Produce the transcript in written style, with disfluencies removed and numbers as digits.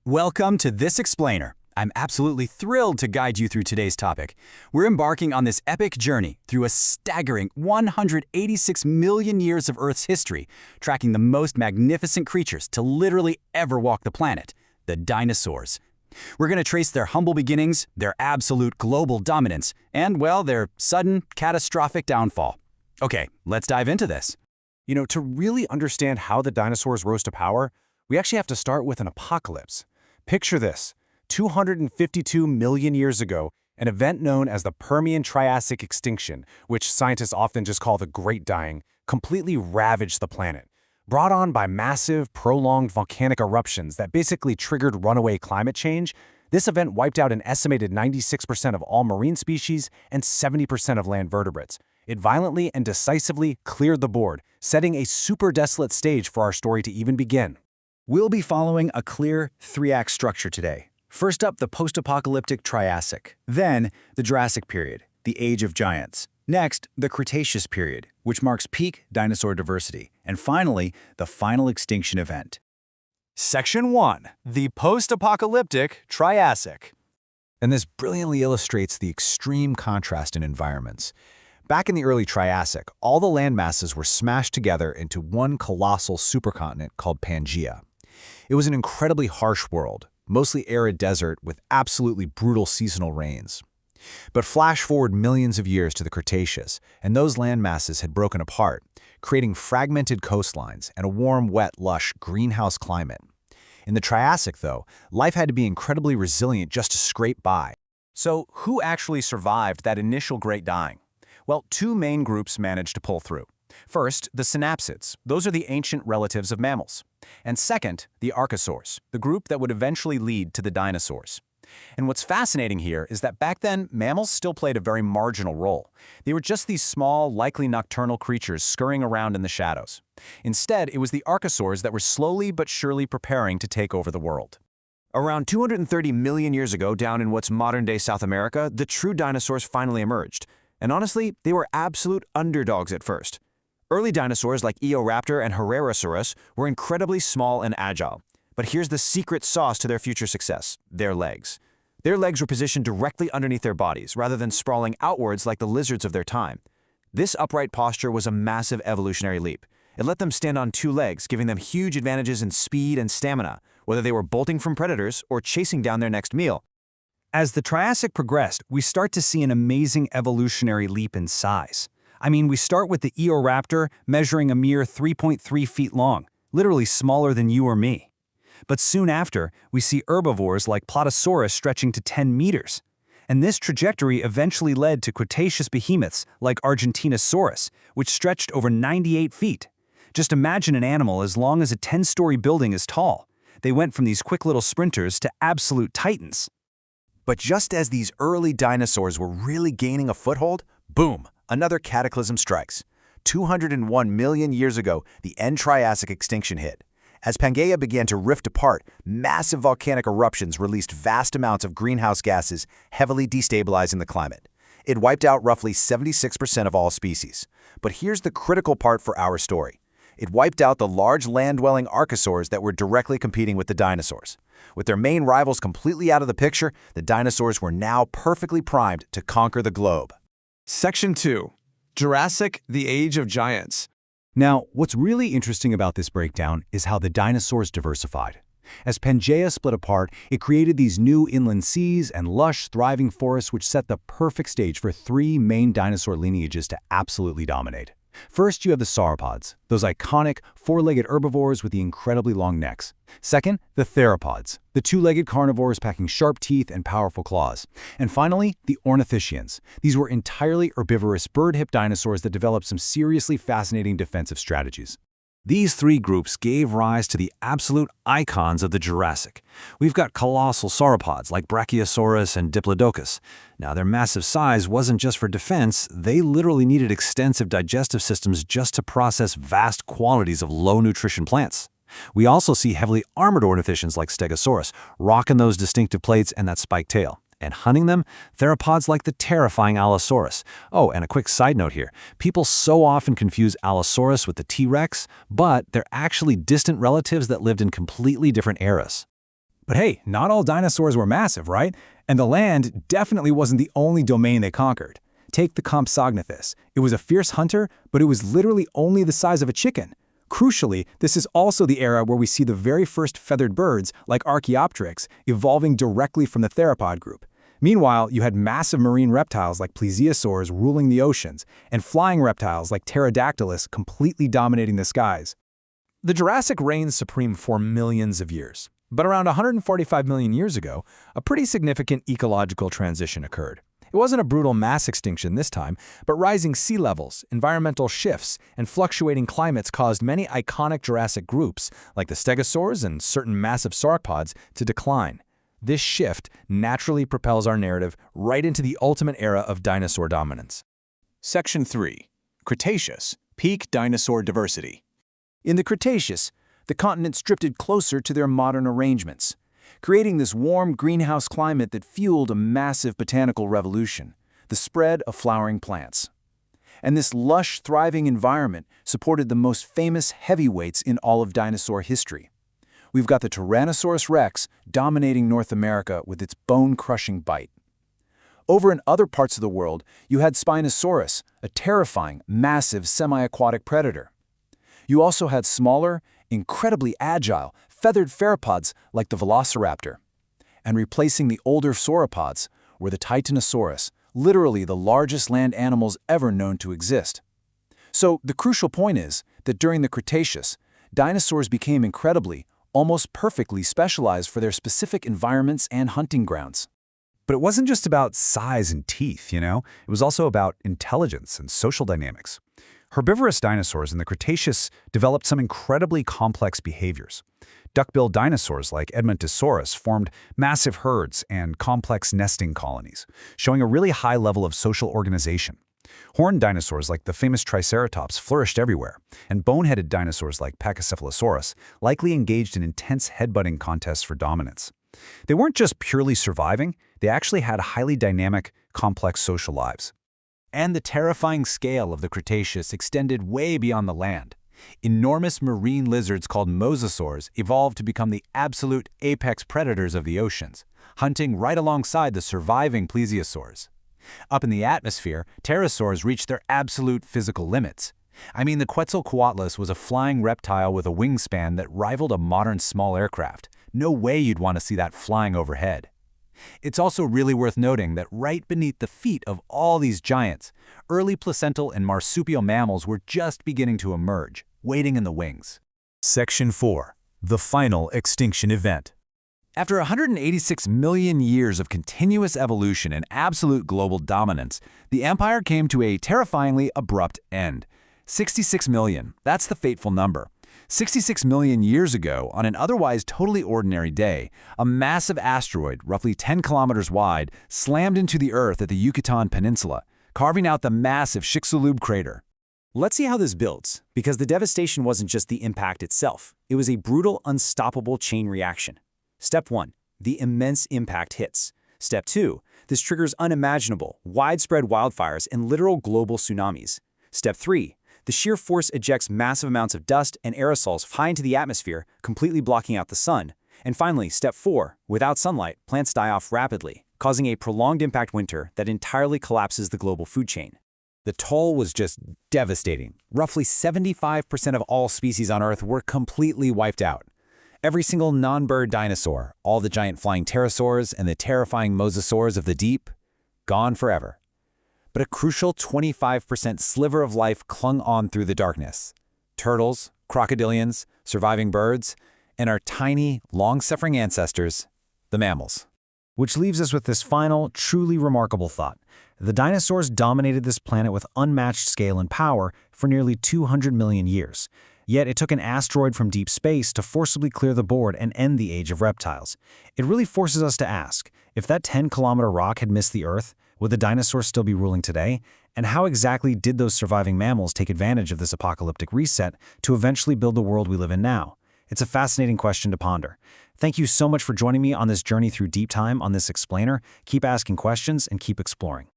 Welcome to This Explainer. I'm absolutely thrilled to guide you through today's topic. We're embarking on this epic journey through a staggering 186 million years of Earth's history, tracking the most magnificent creatures to literally ever walk the planet, the dinosaurs. We're going to trace their humble beginnings, their absolute global dominance, and, well, their sudden, catastrophic downfall. Okay, let's dive into this. To really understand how the dinosaurs rose to power, we actually have to start with an apocalypse. Picture this: 252 million years ago, an event known as the Permian-Triassic Extinction, which scientists often just call the Great Dying, completely ravaged the planet. Brought on by massive, prolonged volcanic eruptions that basically triggered runaway climate change, this event wiped out an estimated 96% of all marine species and 70% of land vertebrates. It violently and decisively cleared the board, setting a super desolate stage for our story to even begin. We'll be following a clear three-act structure today. First up, the post-apocalyptic Triassic. Then, the Jurassic period, the Age of Giants. Next, the Cretaceous period, which marks peak dinosaur diversity. And finally, the final extinction event. Section 1. The Post-Apocalyptic Triassic. And this brilliantly illustrates the extreme contrast in environments. Back in the early Triassic, all the land masses were smashed together into one colossal supercontinent called Pangea. It was an incredibly harsh world, mostly arid desert with absolutely brutal seasonal rains. But flash forward millions of years to the Cretaceous, and those land masses had broken apart, creating fragmented coastlines and a warm, wet, lush greenhouse climate. In the Triassic, though, life had to be incredibly resilient just to scrape by. So, who actually survived that initial Great Dying? Well, two main groups managed to pull through. First, the synapsids. Those are the ancient relatives of mammals. And second, the archosaurs, the group that would eventually lead to the dinosaurs. And what's fascinating here is that back then, mammals still played a very marginal role. They were just these small, likely nocturnal creatures scurrying around in the shadows. Instead, it was the archosaurs that were slowly but surely preparing to take over the world. Around 230 million years ago, down in what's modern-day South America, the true dinosaurs finally emerged. And honestly, they were absolute underdogs at first. Early dinosaurs like Eoraptor and Herrerasaurus were incredibly small and agile. But here's the secret sauce to their future success: their legs. Their legs were positioned directly underneath their bodies, rather than sprawling outwards like the lizards of their time. This upright posture was a massive evolutionary leap. It let them stand on two legs, giving them huge advantages in speed and stamina, whether they were bolting from predators or chasing down their next meal. As the Triassic progressed, we start to see an amazing evolutionary leap in size. We start with the Eoraptor measuring a mere 3.3 feet long, literally smaller than you or me. But soon after, we see herbivores like Plotosaurus stretching to 10 meters. And this trajectory eventually led to Cretaceous behemoths like Argentinosaurus, which stretched over 98 feet. Just imagine an animal as long as a 10-story building is tall. They went from these quick little sprinters to absolute titans. But just as these early dinosaurs were really gaining a foothold, boom, another cataclysm strikes. 201 million years ago, the end Triassic extinction hit. As Pangea began to rift apart, massive volcanic eruptions released vast amounts of greenhouse gases, heavily destabilizing the climate. It wiped out roughly 76% of all species. But here's the critical part for our story. It wiped out the large land-dwelling archosaurs that were directly competing with the dinosaurs. With their main rivals completely out of the picture, the dinosaurs were now perfectly primed to conquer the globe. Section 2. Jurassic, the Age of Giants. Now, what's really interesting about this breakdown is how the dinosaurs diversified. As Pangea split apart, it created these new inland seas and lush, thriving forests which set the perfect stage for three main dinosaur lineages to absolutely dominate. First, you have the sauropods, those iconic four-legged herbivores with the incredibly long necks. Second, the theropods, the two-legged carnivores packing sharp teeth and powerful claws. And finally, the ornithischians. These were entirely herbivorous bird-hip dinosaurs that developed some seriously fascinating defensive strategies. These three groups gave rise to the absolute icons of the Jurassic. We've got colossal sauropods like Brachiosaurus and Diplodocus. Now, their massive size wasn't just for defense, they literally needed extensive digestive systems just to process vast quantities of low-nutrition plants. We also see heavily armored ornithischians like Stegosaurus, rocking those distinctive plates and that spiked tail. And hunting them, theropods like the terrifying Allosaurus. Oh, and a quick side note here. People so often confuse Allosaurus with the T-Rex, but they're actually distant relatives that lived in completely different eras. But hey, not all dinosaurs were massive, right? And the land definitely wasn't the only domain they conquered. Take the Compsognathus. It was a fierce hunter, but it was literally only the size of a chicken. Crucially, this is also the era where we see the very first feathered birds, like Archaeopteryx, evolving directly from the theropod group. Meanwhile, you had massive marine reptiles like plesiosaurs ruling the oceans, and flying reptiles like Pterodactylus completely dominating the skies. The Jurassic reigned supreme for millions of years. But around 145 million years ago, a pretty significant ecological transition occurred. It wasn't a brutal mass extinction this time, but rising sea levels, environmental shifts, and fluctuating climates caused many iconic Jurassic groups, like the stegosaurs and certain massive sauropods, to decline. This shift naturally propels our narrative right into the ultimate era of dinosaur dominance. Section 3. Cretaceous, Peak Dinosaur Diversity. In the Cretaceous, the continents drifted closer to their modern arrangements, creating this warm greenhouse climate that fueled a massive botanical revolution, the spread of flowering plants. And this lush, thriving environment supported the most famous heavyweights in all of dinosaur history. We've got the Tyrannosaurus rex dominating North America with its bone-crushing bite. Over in other parts of the world, you had Spinosaurus, a terrifying, massive semi-aquatic predator. You also had smaller, incredibly agile, feathered theropods like the Velociraptor. And replacing the older sauropods were the Titanosaurus, literally the largest land animals ever known to exist. So the crucial point is that during the Cretaceous, dinosaurs became incredibly, almost perfectly specialized for their specific environments and hunting grounds. But it wasn't just about size and teeth, you know? It was also about intelligence and social dynamics. Herbivorous dinosaurs in the Cretaceous developed some incredibly complex behaviors. Duck-billed dinosaurs like Edmontosaurus formed massive herds and complex nesting colonies, showing a really high level of social organization. Horned dinosaurs like the famous Triceratops flourished everywhere, and bone-headed dinosaurs like Pachycephalosaurus likely engaged in intense headbutting contests for dominance. They weren't just purely surviving, they actually had highly dynamic, complex social lives. And the terrifying scale of the Cretaceous extended way beyond the land. Enormous marine lizards called mosasaurs evolved to become the absolute apex predators of the oceans, hunting right alongside the surviving plesiosaurs. Up in the atmosphere, pterosaurs reached their absolute physical limits. I mean, the Quetzalcoatlus was a flying reptile with a wingspan that rivaled a modern small aircraft. No way you'd want to see that flying overhead. It's also really worth noting that right beneath the feet of all these giants, early placental and marsupial mammals were just beginning to emerge, waiting in the wings. Section 4. The Final Extinction Event. After 186 million years of continuous evolution and absolute global dominance, the empire came to a terrifyingly abrupt end. 66 million, that's the fateful number. 66 million years ago, on an otherwise totally ordinary day, a massive asteroid, roughly 10 kilometers wide, slammed into the Earth at the Yucatan Peninsula, carving out the massive Chicxulub crater. Let's see how this builds, because the devastation wasn't just the impact itself. It was a brutal, unstoppable chain reaction. Step 1. The immense impact hits. Step 2. This triggers unimaginable, widespread wildfires and literal global tsunamis. Step 3. The sheer force ejects massive amounts of dust and aerosols high into the atmosphere, completely blocking out the sun. And finally, Step 4. Without sunlight, plants die off rapidly, causing a prolonged impact winter that entirely collapses the global food chain. The toll was just devastating. Roughly 75% of all species on Earth were completely wiped out. Every single non-bird dinosaur, all the giant flying pterosaurs and the terrifying mosasaurs of the deep, gone forever. But a crucial 25% sliver of life clung on through the darkness. Turtles, crocodilians, surviving birds, and our tiny, long-suffering ancestors, the mammals. Which leaves us with this final, truly remarkable thought. The dinosaurs dominated this planet with unmatched scale and power for nearly 200 million years. Yet it took an asteroid from deep space to forcibly clear the board and end the age of reptiles. It really forces us to ask, if that 10-kilometer rock had missed the Earth, would the dinosaurs still be ruling today? And how exactly did those surviving mammals take advantage of this apocalyptic reset to eventually build the world we live in now? It's a fascinating question to ponder. Thank you so much for joining me on this journey through deep time on this explainer. Keep asking questions and keep exploring.